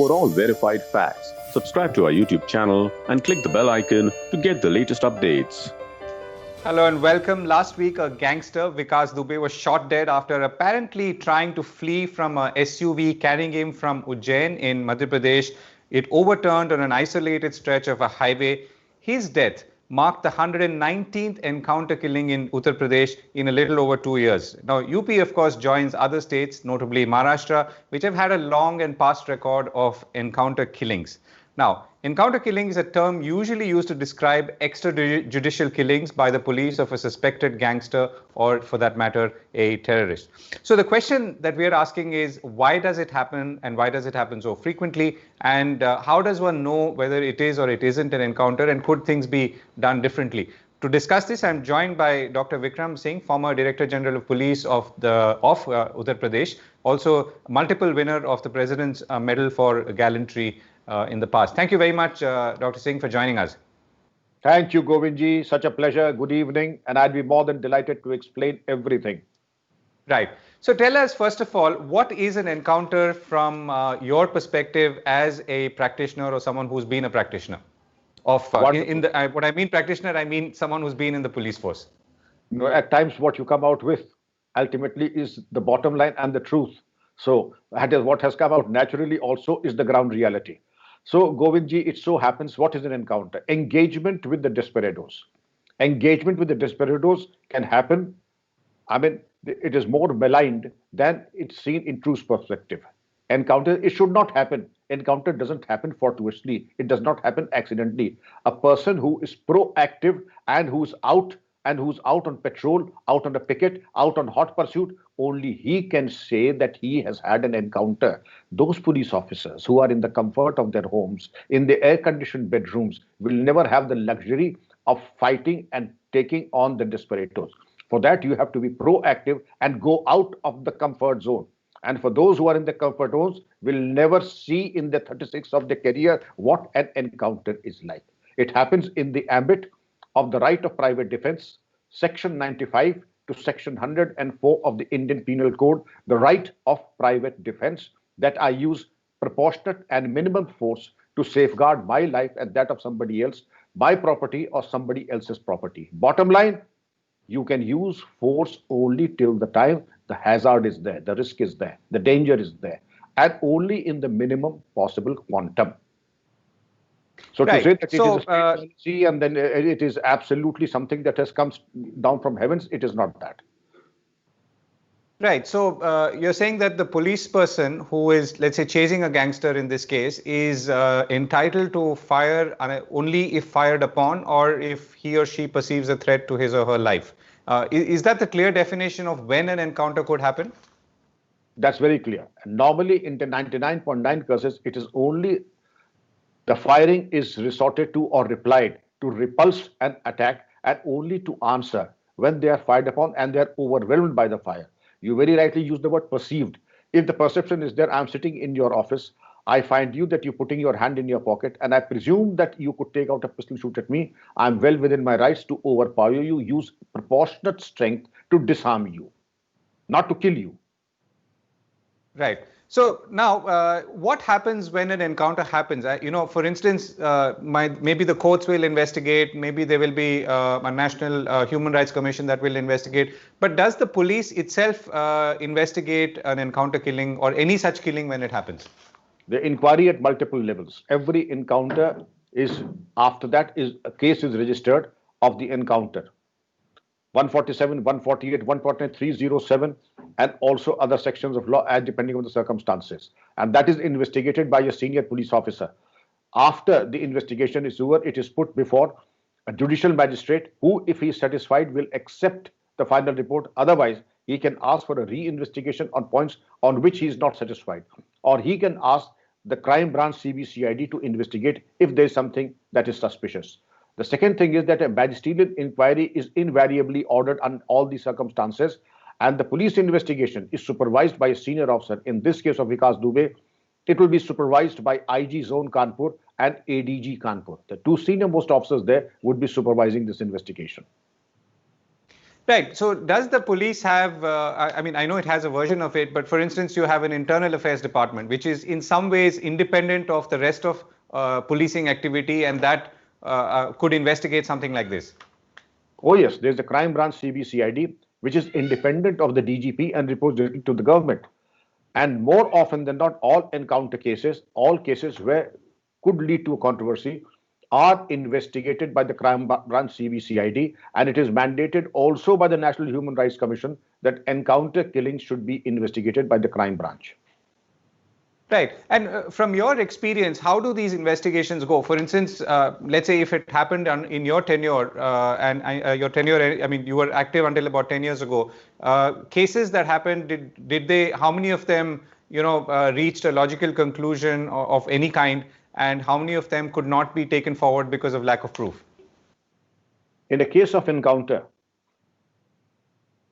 for all verified facts. Subscribe to our YouTube channel and click the bell icon to get the latest updates. Hello and welcome. Last week, a gangster, Vikas Dubey, was shot dead after apparently trying to flee from a SUV carrying him from Ujjain in Madhya Pradesh. It overturned on an isolated stretch of a highway. His death marked the 119th encounter killing in Uttar Pradesh in a little over 2 years. Now, UP, of course, joins other states, notably Maharashtra, which have had a long and past record of encounter killings. Now, encounter killing is a term usually used to describe extrajudicial killings by the police of a suspected gangster or, for that matter, a terrorist. So the question that we are asking is, why does it happen and why does it happen so frequently? And how does one know whether it is or it isn't an encounter, and could things be done differently? To discuss this, I'm joined by Dr. Vikram Singh, former Director General of Police of Uttar Pradesh, also multiple winner of the President's Medal for Gallantry in the past. Thank you very much, Dr. Singh, for joining us. Thank you, Govindji. Such a pleasure. Good evening. And I'd be more than delighted to explain everything. Right. So tell us, first of all, what is an encounter from your perspective as a practitioner or someone who's been a practitioner? What I mean practitioner, I mean someone who's been in the police force. At times, what you come out with ultimately is the bottom line and the truth. So that is what has come out naturally also is the ground reality. So, Govindji, it so happens, what is an encounter? Engagement with the desperados. Engagement with the desperados can happen. I mean, it is more maligned than it's seen in true perspective. Encounter, it should not happen. Encounter doesn't happen fortuitously. It does not happen accidentally. A person who is proactive and who's out on patrol, out on a picket, out on hot pursuit, only he can say that he has had an encounter. Those police officers who are in the comfort of their homes, in the air-conditioned bedrooms, will never have the luxury of fighting and taking on the desperados. For that, you have to be proactive and go out of the comfort zone. And for those who are in the comfort zones, will never see in the 36 of their career what an encounter is like. It happens in the ambit of the right of private defense, Section 95 to Section 104 of the Indian Penal Code, the right of private defense, that I use proportionate and minimum force to safeguard my life and that of somebody else, my property or somebody else's property. Bottom line, you can use force only till the time the hazard is there, the risk is there, the danger is there, and only in the minimum possible quantum. So to say that it is a state policy and then it is absolutely something that has come down from heavens, it is not that. Right. So you're saying that the police person who is, let's say, chasing a gangster in this case is entitled to fire only if fired upon or if he or she perceives a threat to his or her life. Is that the clear definition of when an encounter could happen? That's very clear. And normally in the 99.9 cases, it is only the firing is resorted to or replied to repulse an attack and only to answer when they are fired upon and they are overwhelmed by the fire. You very rightly use the word perceived. If the perception is there, I'm sitting in your office, I find you that you're putting your hand in your pocket and I presume that you could take out a pistol, shoot at me. I'm well within my rights to overpower you, use proportionate strength to disarm you, not to kill you. Right. So now, what happens when an encounter happens? For instance, maybe the courts will investigate, maybe there will be a National Human Rights Commission that will investigate. But does the police itself investigate an encounter killing or any such killing when it happens? The inquiry at multiple levels. Every encounter is, after that, a case is registered of the encounter. 147, 148, 149, 307, and also other sections of law as depending on the circumstances. And that is investigated by a senior police officer. After the investigation is over, it is put before a judicial magistrate who, if he is satisfied, will accept the final report. Otherwise, he can ask for a re-investigation on points on which he is not satisfied. Or he can ask the crime branch CBCID to investigate if there is something that is suspicious. The second thing is that a magisterial inquiry is invariably ordered on all the circumstances, and the police investigation is supervised by a senior officer. In this case of Vikas Dubey, it will be supervised by IG Zone Kanpur and ADG Kanpur. The two senior most officers there would be supervising this investigation. Right. So does the police have, I mean, I know it has a version of it, but for instance, you have an internal affairs department, which is in some ways independent of the rest of policing activity, and that could investigate something like this. Oh yes, there's a crime branch CBCID, which is independent of the DGP and reports directly to the government. And more often than not, all encounter cases, all cases where could lead to a controversy, are investigated by the crime branch CBCID, and it is mandated also by the National Human Rights Commission that encounter killings should be investigated by the crime branch. Right. And from your experience, how do these investigations go? For instance, let's say if it happened in your tenure, your tenure, I mean, you were active until about 10 years ago. Cases that happened, did they, how many of them, reached a logical conclusion of any kind, and how many of them could not be taken forward because of lack of proof? In a case of encounter,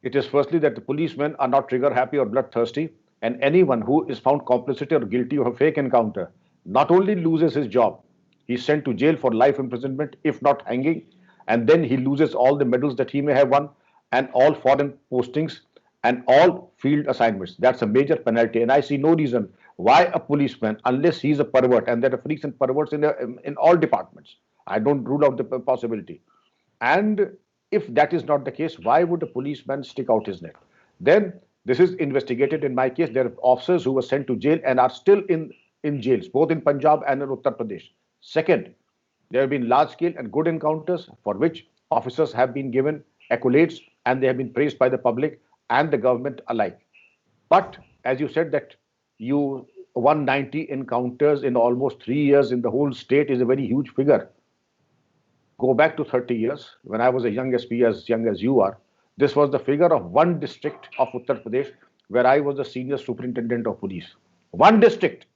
it is firstly that the policemen are not trigger happy or bloodthirsty, and anyone who is found complicit or guilty of a fake encounter not only loses his job, he's sent to jail for life imprisonment, if not hanging, and then he loses all the medals that he may have won, and all foreign postings, and all field assignments. That's a major penalty, and I see no reason why a policeman, unless he's a pervert, and there are freaks and perverts in all departments. I don't rule out the possibility. And if that is not the case, why would a policeman stick out his neck? Then this is investigated. In my case, there are officers who were sent to jail and are still in jails, both in Punjab and in Uttar Pradesh. Second, there have been large-scale and good encounters for which officers have been given accolades and they have been praised by the public and the government alike. But as you said that 190 encounters in almost 3 years in the whole state is a very huge figure. Go back to 30 years, when I was a young SP, as young as you are, this was the figure of one district of Uttar Pradesh where I was the senior superintendent of police. One district.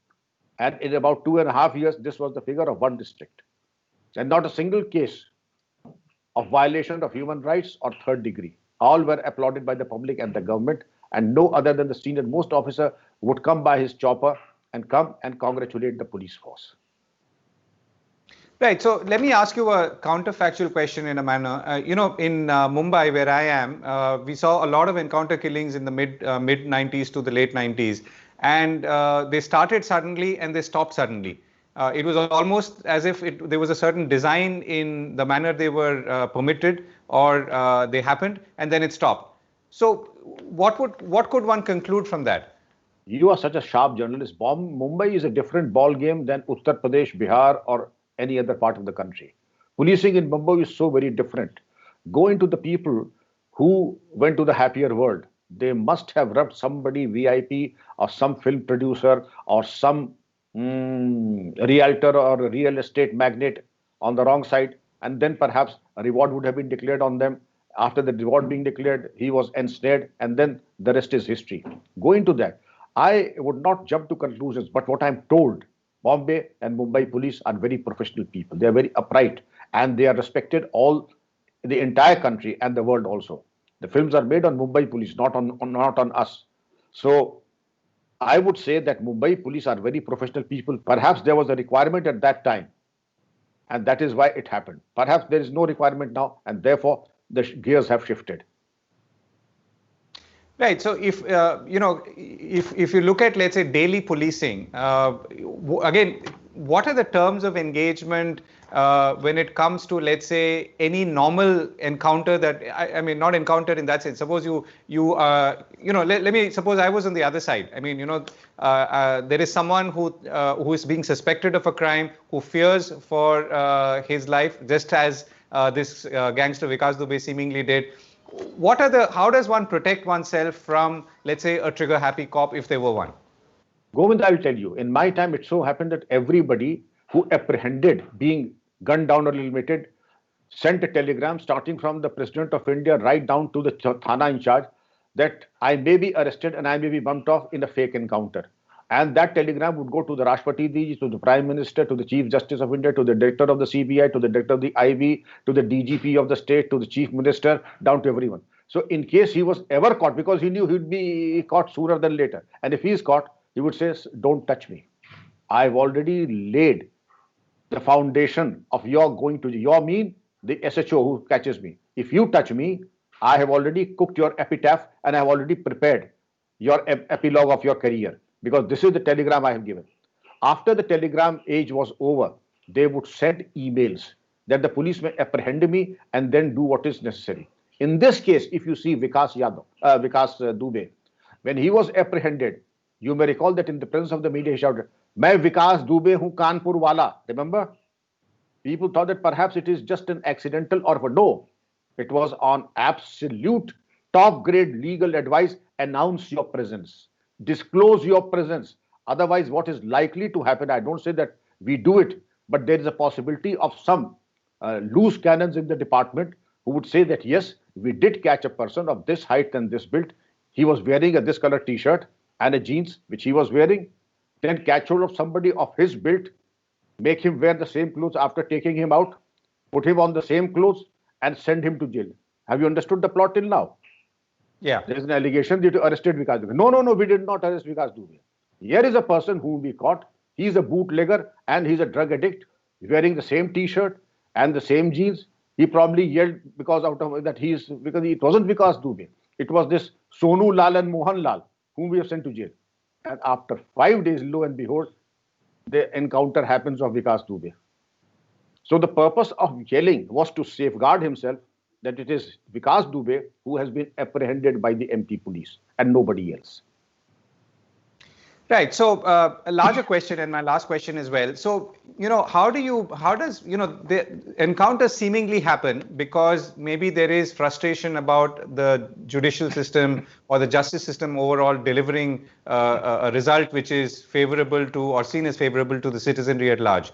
And in about 2.5 years, this was the figure of one district. And not a single case of violation of human rights or third degree. All were applauded by the public and the government, and no other than the senior most officer would come by his chopper and come and congratulate the police force. Right. So let me ask you a counterfactual question in a manner. In Mumbai, where I am, we saw a lot of encounter killings in the mid 90s to the late 90s. And they started suddenly and they stopped suddenly. It was almost as if there was a certain design in the manner they were permitted, or they happened, and then it stopped. So what could one conclude from that? You are such a sharp journalist. Mumbai is a different ball game than Uttar Pradesh, Bihar, or any other part of the country. Policing in Mumbai is so very different. Go into the people who went to the happier world. They must have rubbed somebody VIP or some film producer or some realtor or real estate magnate on the wrong side, and then perhaps a reward would have been declared on them. After the reward being declared, he was ensnared, and then the rest is history. Go into that. I would not jump to conclusions, but what I'm told, Bombay and Mumbai police are very professional people. They are very upright, and they are respected all the entire country and the world also. The films are made on Mumbai police, not on us. So I would say that Mumbai police are very professional people. Perhaps there was a requirement at that time, and that is why it happened. Perhaps there is no requirement now, and therefore the gears have shifted. Right. So if you look at, let's say, daily policing, again, what are the terms of engagement when it comes to, let's say, any normal encounter that, I mean, not encounter in that sense. Suppose let me suppose I was on the other side. I mean, there is someone who is being suspected of a crime, who fears for his life, just as this gangster Vikas Dubey seemingly did. How does one protect oneself from, let's say, a trigger happy cop, if there were one? Govind, I will tell you, in my time, it so happened that everybody who apprehended being gunned down or eliminated sent a telegram starting from the President of India right down to the Thana in charge that I may be arrested and I may be bumped off in a fake encounter. And that telegram would go to the Rashtrapati Ji, to the Prime Minister, to the Chief Justice of India, to the Director of the CBI, to the Director of the IB, to the DGP of the state, to the Chief Minister, down to everyone. So in case he was ever caught, because he knew he'd be caught sooner than later, and if he's caught, he would say, don't touch me. I've already laid the foundation of your going to, your mean the SHO who catches me. If you touch me, I have already cooked your epitaph and I have already prepared your epilogue of your career, because this is the telegram I have given. After the telegram age was over, they would send emails that the police may apprehend me and then do what is necessary. In this case, if you see Vikas Dubey, when he was apprehended, you may recall that in the presence of the media, he shouted, "Main Vikas Dubey hu Kanpur wala." Remember? People thought that perhaps it is just an accidental, or no, it was on absolute top grade legal advice. Announce your presence, disclose your presence. Otherwise, what is likely to happen? I don't say that we do it, but there is a possibility of some loose cannons in the department who would say that yes, we did catch a person of this height and this build. He was wearing a this color t-shirt and a jeans which he was wearing. Then catch hold of somebody of his build, make him wear the same clothes after taking him out, put him on the same clothes and send him to jail. Have you understood the plot till now? Yeah. There is an allegation that you arrested Vikas Dubey. No, we did not arrest Vikas Dubey. Here is a person whom we caught. He is a bootlegger and he's a drug addict, wearing the same t-shirt and the same jeans. He probably yelled because because it wasn't Vikas Dubey. It was this Sonu Lal and Mohan Lal whom we have sent to jail. And after 5 days, lo and behold, the encounter happens of Vikas Dubey. So the purpose of yelling was to safeguard himself that it is Vikas Dubey who has been apprehended by the MP police and nobody else. Right. So a larger question, and my last question as well. So, how does the encounters seemingly happen because maybe there is frustration about the judicial system or the justice system overall delivering a result which is favorable to or seen as favorable to the citizenry at large.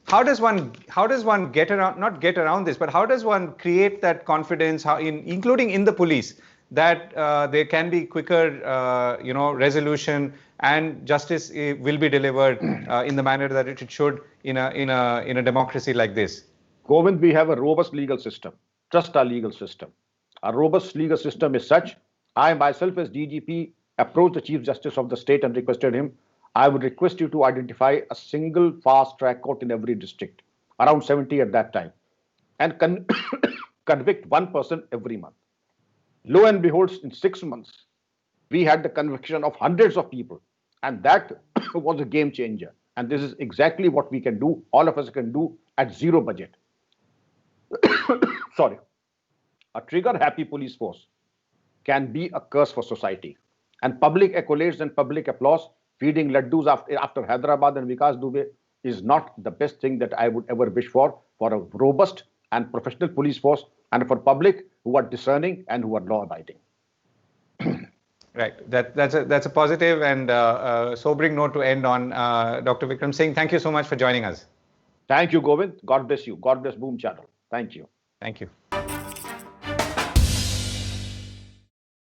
How does one get around, not get around this, but how does one create that confidence, including in the police, that there can be quicker, resolution and justice will be delivered in the manner that it should in a democracy like this? Govind, we have a robust legal system. Trust our legal system. A robust legal system is such. I myself, as DGP, approached the Chief Justice of the state and requested him, I would request you to identify a single fast-track court in every district, around 70 at that time, and convict one person every month. Lo and behold, in 6 months, we had the conviction of hundreds of people. And that was a game changer. And this is exactly what we can do, all of us can do at zero budget. Sorry. A trigger-happy police force can be a curse for society. And public accolades and public applause, feeding laddus after Hyderabad and Vikas Dubey is not the best thing that I would ever wish for a robust and professional police force and for public who are discerning and who are law-abiding. Right. That's a positive and sobering note to end on. Dr. Vikram Singh, thank you so much for joining us. Thank you, Govind. God bless you. God bless Boom Channel. Thank you. Thank you.